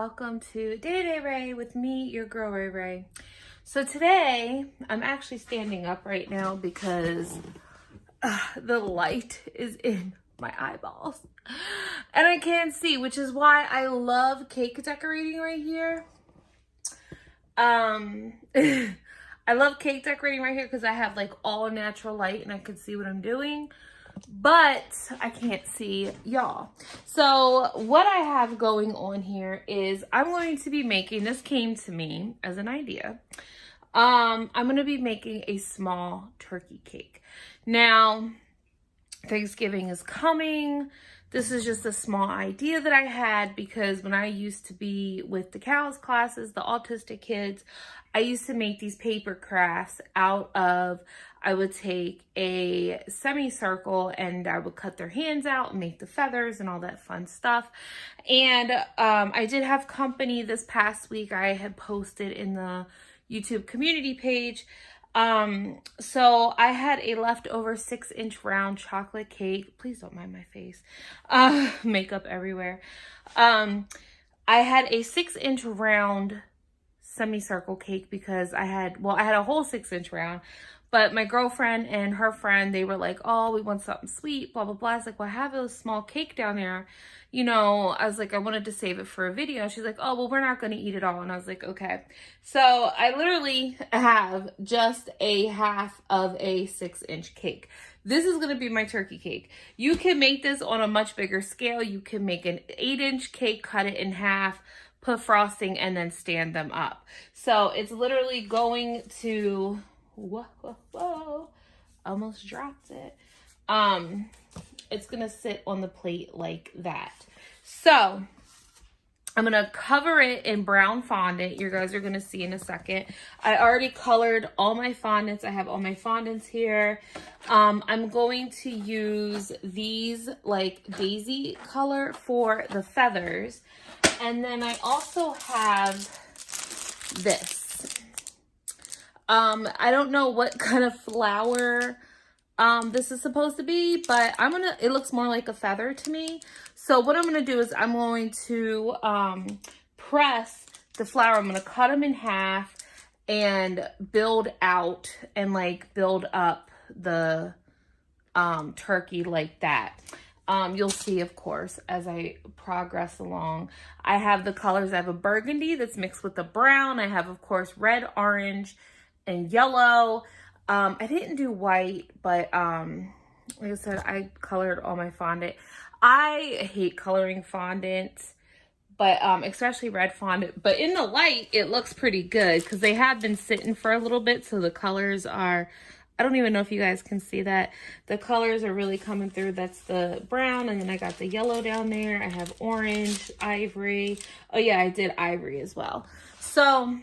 welcome to Day to Day Ray with me, your girl Ray Ray. So today, I'm actually standing up right now because the light is in my eyeballs and I can't see, which is why I love cake decorating right here. I love cake decorating right here because I have like all natural light and I can see what I'm doing. But I can't see y'all. So what I have going on here is I'm going to be making, this came to me as an idea. I'm going to be making a small turkey cake. Now, Thanksgiving is coming. This is just a small idea that I had because when I used to be with the CALS classes, the autistic kids, I used to make these paper crafts out of, I would take a semicircle and I would cut their hands out and make the feathers and all that fun stuff. And I did have company this past week. I had posted in the YouTube community page. So I had a leftover 6-inch round chocolate cake. Please don't mind my face. Makeup everywhere. I had a 6-inch round semicircle cake because I had a whole 6-inch round, but my girlfriend and her friend, they were like, oh, we want something sweet, blah, blah, blah. I was like, well, I have a small cake down there. You know, I was like, I wanted to save it for a video. She's like, oh, well, we're not going to eat it all. And I was like, okay. So I literally have just a half of a 6-inch cake. This is going to be my turkey cake. You can make this on a much bigger scale. You can make an 8-inch cake, cut it in half, put frosting, and then stand them up. So it's literally going to, whoa, almost dropped it. It's gonna sit on the plate like that. So I'm gonna cover it in brown fondant. You guys are gonna see in a second. I already colored all my fondants. I have all my fondants here. I'm going to use these like daisy color for the feathers. And then I also have this. I don't know what kind of flower this is supposed to be, but it looks more like a feather to me. So what I'm going to do is I'm going to press the flower. I'm going to cut them in half and build out and like build up the turkey like that. You'll see, of course, as I progress along. I have the colors. I have a burgundy that's mixed with the brown. I have, of course, red, orange, and yellow. I didn't do white, but like I said, I colored all my fondant. I hate coloring fondant, but especially red fondant. But in the light, it looks pretty good because they have been sitting for a little bit, so the colors are... I don't even know if you guys can see that. The colors are really coming through. That's the brown, and then I got the yellow down there. I have orange, ivory. Oh yeah, I did ivory as well. So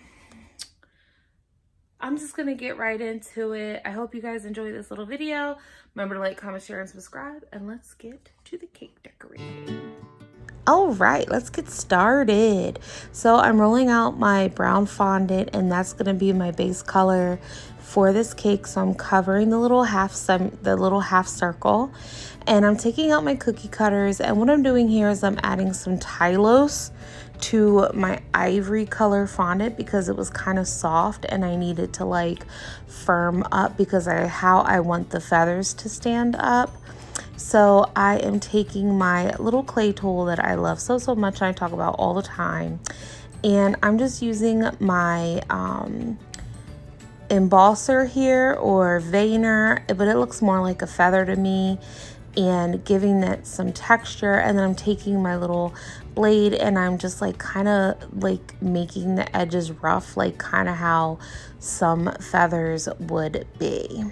I'm just gonna get right into it. I hope you guys enjoy this little video. Remember to like, comment, share, and subscribe, and let's get to the cake decorating. All right, let's get started. So I'm rolling out my brown fondant, and that's gonna be my base color for this cake. So I'm covering the little half circle, and I'm taking out my cookie cutters. And what I'm doing here is I'm adding some Tylose to my ivory color fondant because it was kind of soft and I needed to like firm up because how I want the feathers to stand up. So I am taking my little clay tool that I love so much and I talk about all the time, and I'm just using my embosser here, or veiner, but it looks more like a feather to me, and giving it some texture. And then I'm taking my little blade and I'm just like kind of like making the edges rough, like kind of how some feathers would be.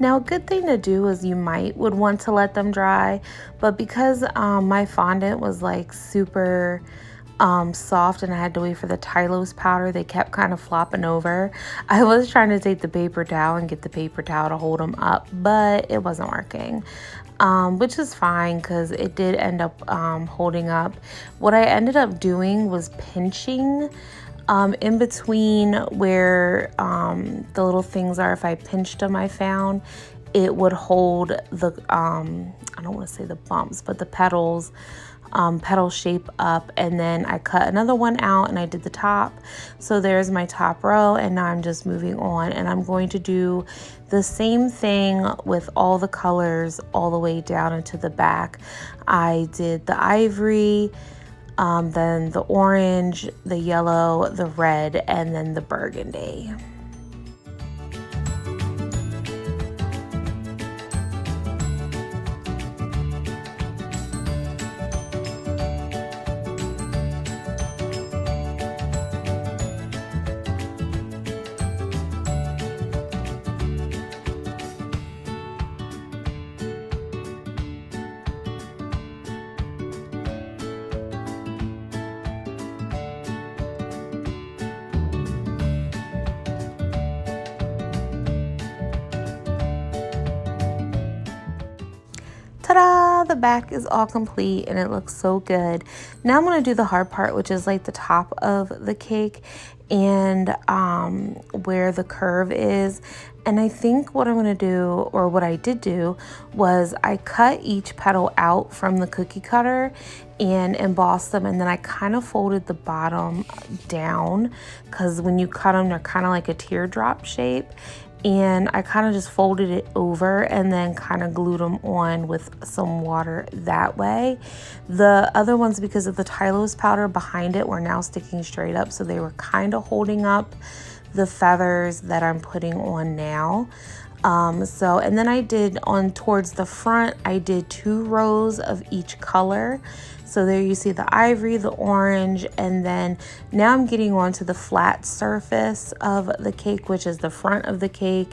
Now, a good thing to do is you would want to let them dry, but because my fondant was like super soft and I had to wait for the Tylose powder, they kept kind of flopping over. I was trying to take the paper towel and get the paper towel to hold them up, but it wasn't working, which is fine because it did end up holding up. What I ended up doing was pinching in between where the little things are. If I pinched them, I found it would hold the, I don't want to say the bumps, but the petals, petal shape up. And then I cut another one out and I did the top. So there's my top row, and now I'm just moving on, and I'm going to do the same thing with all the colors all the way down into the back. I did the ivory, then the orange, the yellow, the red, and then the burgundy. Ta-da! The back is all complete and it looks so good. Now I'm going to do the hard part, which is like the top of the cake and where the curve is. And I think what I'm going to do, or what I did do, was I cut each petal out from the cookie cutter and embossed them, and then I kind of folded the bottom down, because when you cut them, they're kind of like a teardrop shape. And I kind of just folded it over and then kind of glued them on with some water that way. The other ones, because of the Tylose powder behind it, were now sticking straight up, so they were kind of holding up the feathers that I'm putting on now. And then I did on towards the front, I did 2 rows of each color. So there you see the ivory, the orange, and then now I'm getting onto the flat surface of the cake, which is the front of the cake.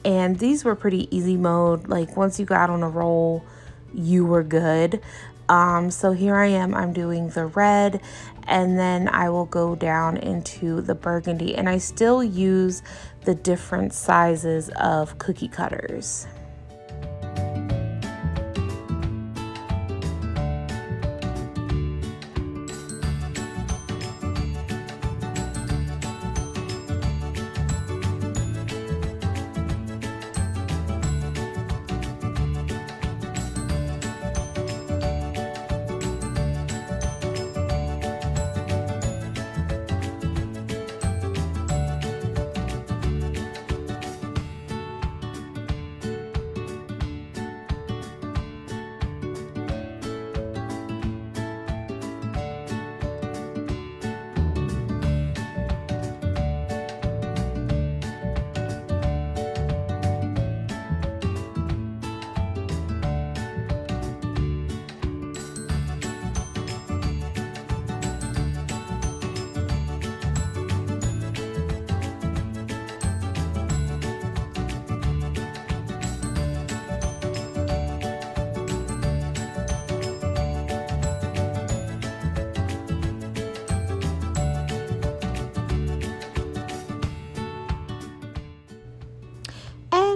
And these were pretty easy mode. Like once you got on a roll, you were good. So here I am, I'm doing the red, and then I will go down into the burgundy, and I still use the different sizes of cookie cutters.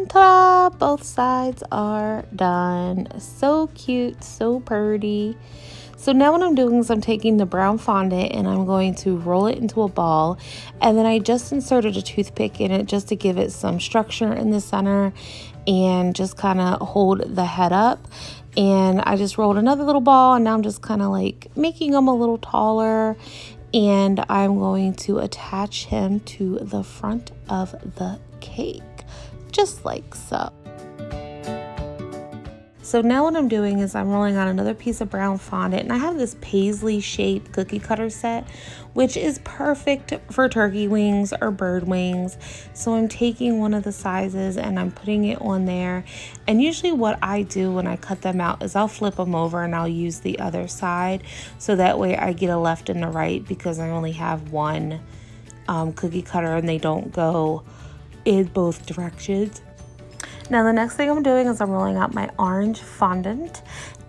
Ta-da! Both sides are done. So cute, so pretty. So now what I'm doing is I'm taking the brown fondant and I'm going to roll it into a ball, and then I just inserted a toothpick in it just to give it some structure in the center and just kind of hold the head up. And I just rolled another little ball, and now I'm just kind of like making them a little taller, and I'm going to attach him to the front of the cake, just like so. So now what I'm doing is I'm rolling out another piece of brown fondant, and I have this paisley shaped cookie cutter set, which is perfect for turkey wings or bird wings. So I'm taking one of the sizes and I'm putting it on there. And usually what I do when I cut them out is I'll flip them over and I'll use the other side. So that way I get a left and a right, because I only have one cookie cutter and they don't go in both directions. Now the next thing I'm doing is I'm rolling out my orange fondant,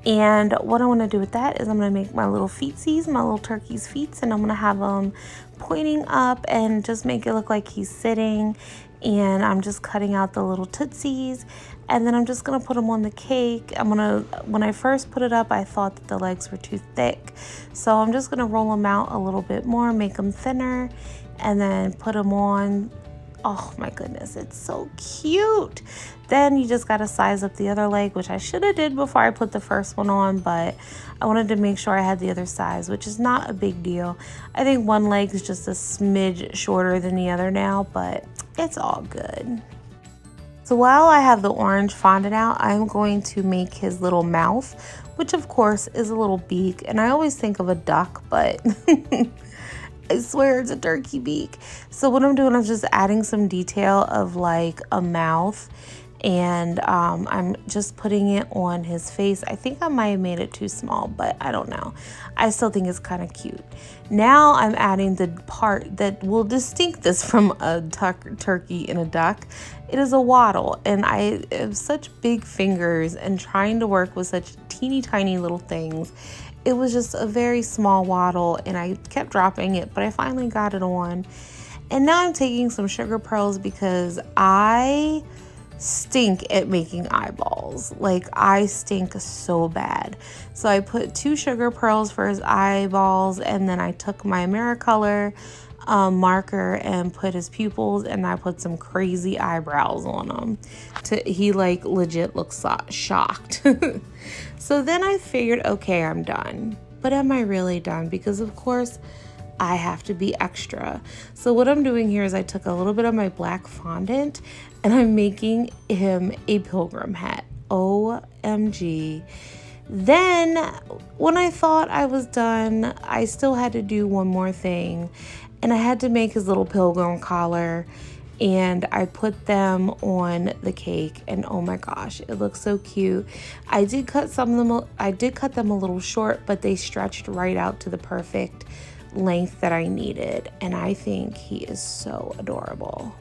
and what I want to do with that is I'm going to make my little feetsies, my little turkey's feet, and I'm going to have them pointing up and just make it look like he's sitting. And I'm just cutting out the little tootsies, and then I'm just going to put them on the cake. When I first put it up, I thought that the legs were too thick, so I'm just going to roll them out a little bit more, make them thinner, and then put them on Oh my goodness, it's so cute. Then you just got to size up the other leg, which I should have did before I put the first one on, but I wanted to make sure I had the other size, which is not a big deal. I think one leg is just a smidge shorter than the other now, but it's all good. So while I have the orange fondant out, I'm going to make his little mouth, which of course is a little beak. And I always think of a duck, but I swear it's a turkey beak. So what I'm doing is just adding some detail of like a mouth, and I'm just putting it on his face. I think I might have made it too small, but I don't know. I still think it's kind of cute. Now I'm adding the part that will distinct this from a turkey and a duck. It is a waddle, and I have such big fingers, and trying to work with such teeny tiny little things, it was just a very small waddle, and I kept dropping it, but I finally got it on. And now I'm taking some sugar pearls because I stink at making eyeballs. Like, I stink so bad. So I put 2 sugar pearls for his eyeballs, and then I took my Americolor marker and put his pupils, and I put some crazy eyebrows on him. He like legit looks shocked. So then I figured, okay, I'm done. But am I really done? Because of course I have to be extra. So what I'm doing here is I took a little bit of my black fondant and I'm making him a pilgrim hat. OMG. Then when I thought I was done, I still had to do one more thing, and I had to make his little pilgrim collar, and I put them on the cake, and oh my gosh, it looks so cute. I did cut them a little short, but they stretched right out to the perfect length that I needed, and I think he is so adorable.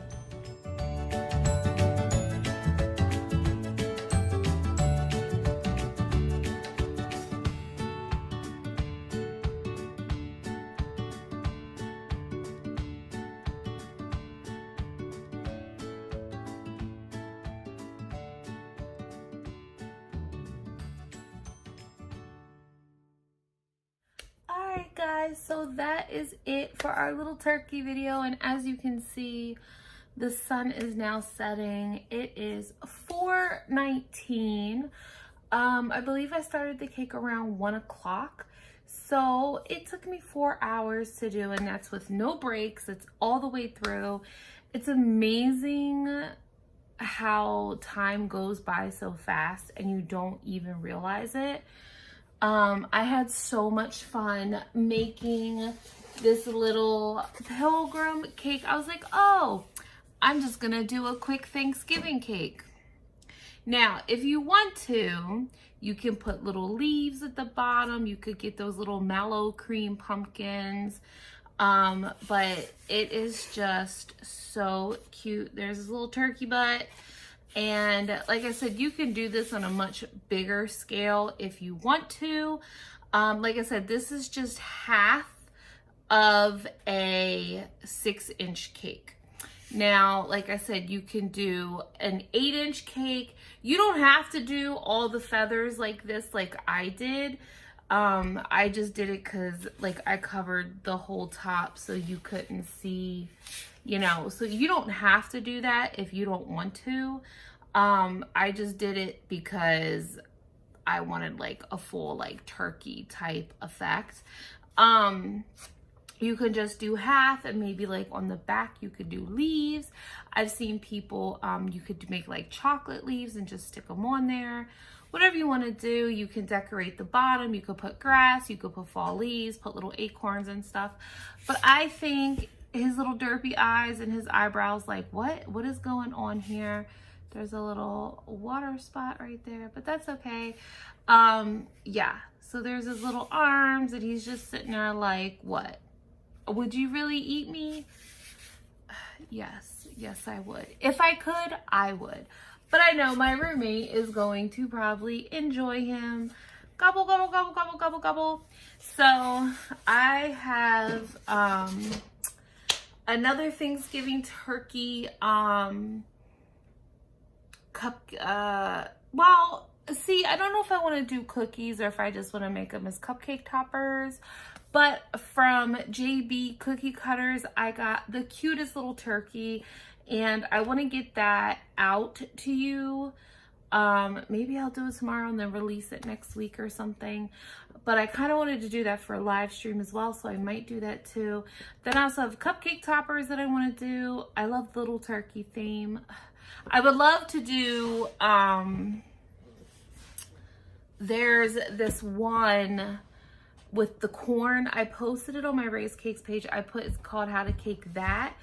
Alright guys, so that is it for our little turkey video, and as you can see, the sun is now setting. It is 4:19. I believe I started the cake around 1 o'clock, so it took me 4 hours to do, and that's with no breaks. It's all the way through. It's amazing how time goes by so fast and you don't even realize it. I had so much fun making this little pilgrim cake. I was like, oh, I'm just gonna do a quick Thanksgiving cake. Now, if you want to, you can put little leaves at the bottom. You could get those little mallow cream pumpkins. But it is just so cute. There's this little turkey butt. And like I said, you can do this on a much bigger scale if you want to. Like I said, this is just half of a 6-inch cake. Now, like I said, you can do an 8-inch cake. You don't have to do all the feathers like this, like I did. I just did it because like I covered the whole top so you couldn't see, you know, so you don't have to do that if you don't want to. I just did it because I wanted like a full like turkey type effect. You could just do half, and maybe like on the back you could do leaves. I've seen people, you could make like chocolate leaves and just stick them on there. Whatever you want to do. You can decorate the bottom. You could put grass, you could put fall leaves, put little acorns and stuff. But I think his little derpy eyes and his eyebrows, like what is going on here? There's a little water spot right there, but that's okay. Yeah, so there's his little arms, and he's just sitting there like, what? Would you really eat me? Yes, I would. If I could, I would. But I know my roommate is going to probably enjoy him. Gobble, gobble, gobble, gobble, gobble, gobble. So I have another Thanksgiving turkey well, see, I don't know if I want to do cookies or if I just want to make them as cupcake toppers. But from JB Cookie Cutters, I got the cutest little turkey. and I want to get that out to you. Maybe I'll do it tomorrow and then release it next week or something. But I kind of wanted to do that for a live stream as well, so I might do that too. Then I also have cupcake toppers that I want to do. I love the little turkey theme. I would love to do, there's this one with the corn. I posted it on my Raised Cakes page. It's called How to Cake That.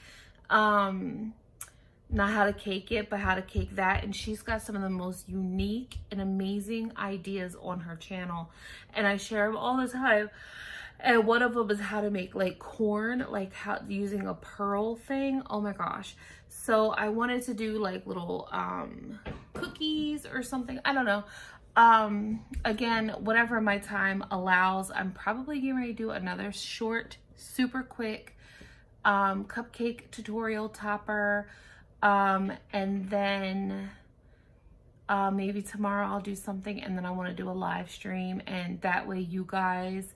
Not how to cake it, but how to cake that. And she's got some of the most unique and amazing ideas on her channel, and I share them all the time. And one of them is how to make like corn, like how using a pearl thing. Oh my gosh. So I wanted to do like little cookies or something. I don't know. Again, whatever my time allows. I'm probably getting ready to do another short, super quick cupcake tutorial topper. And then maybe tomorrow I'll do something, and then I want to do a live stream, and that way you guys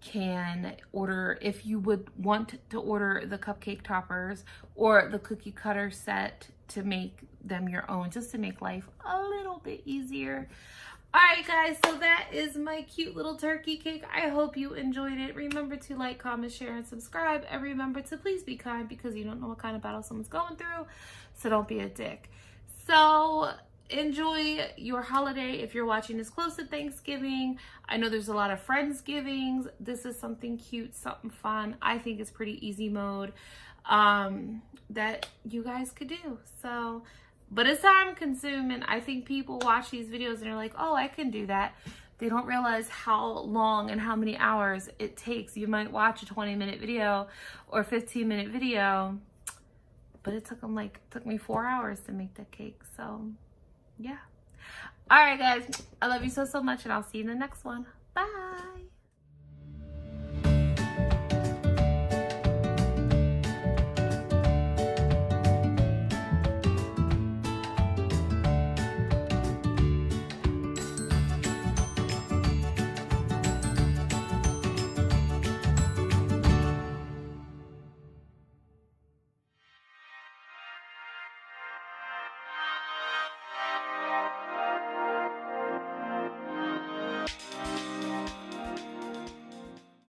can order, if you would want to order the cupcake toppers or the cookie cutter set, to make them your own, just to make life a little bit easier. All right, guys, so that is my cute little turkey cake. I hope you enjoyed it. Remember to like, comment, share, and subscribe. And remember to please be kind, because you don't know what kind of battle someone's going through. So don't be a dick. So enjoy your holiday if you're watching this close to Thanksgiving. I know there's a lot of Friendsgivings. This is something cute, something fun. I think it's pretty easy mode that you guys could do. So, but it's time consuming. I think people watch these videos and they're like, oh, I can do that. They don't realize how long and how many hours it takes. You might watch a 20-minute video or 15-minute video, but it took me 4 hours to make that cake. So yeah. All right, guys, I love you so much, and I'll see you in the next one. Bye.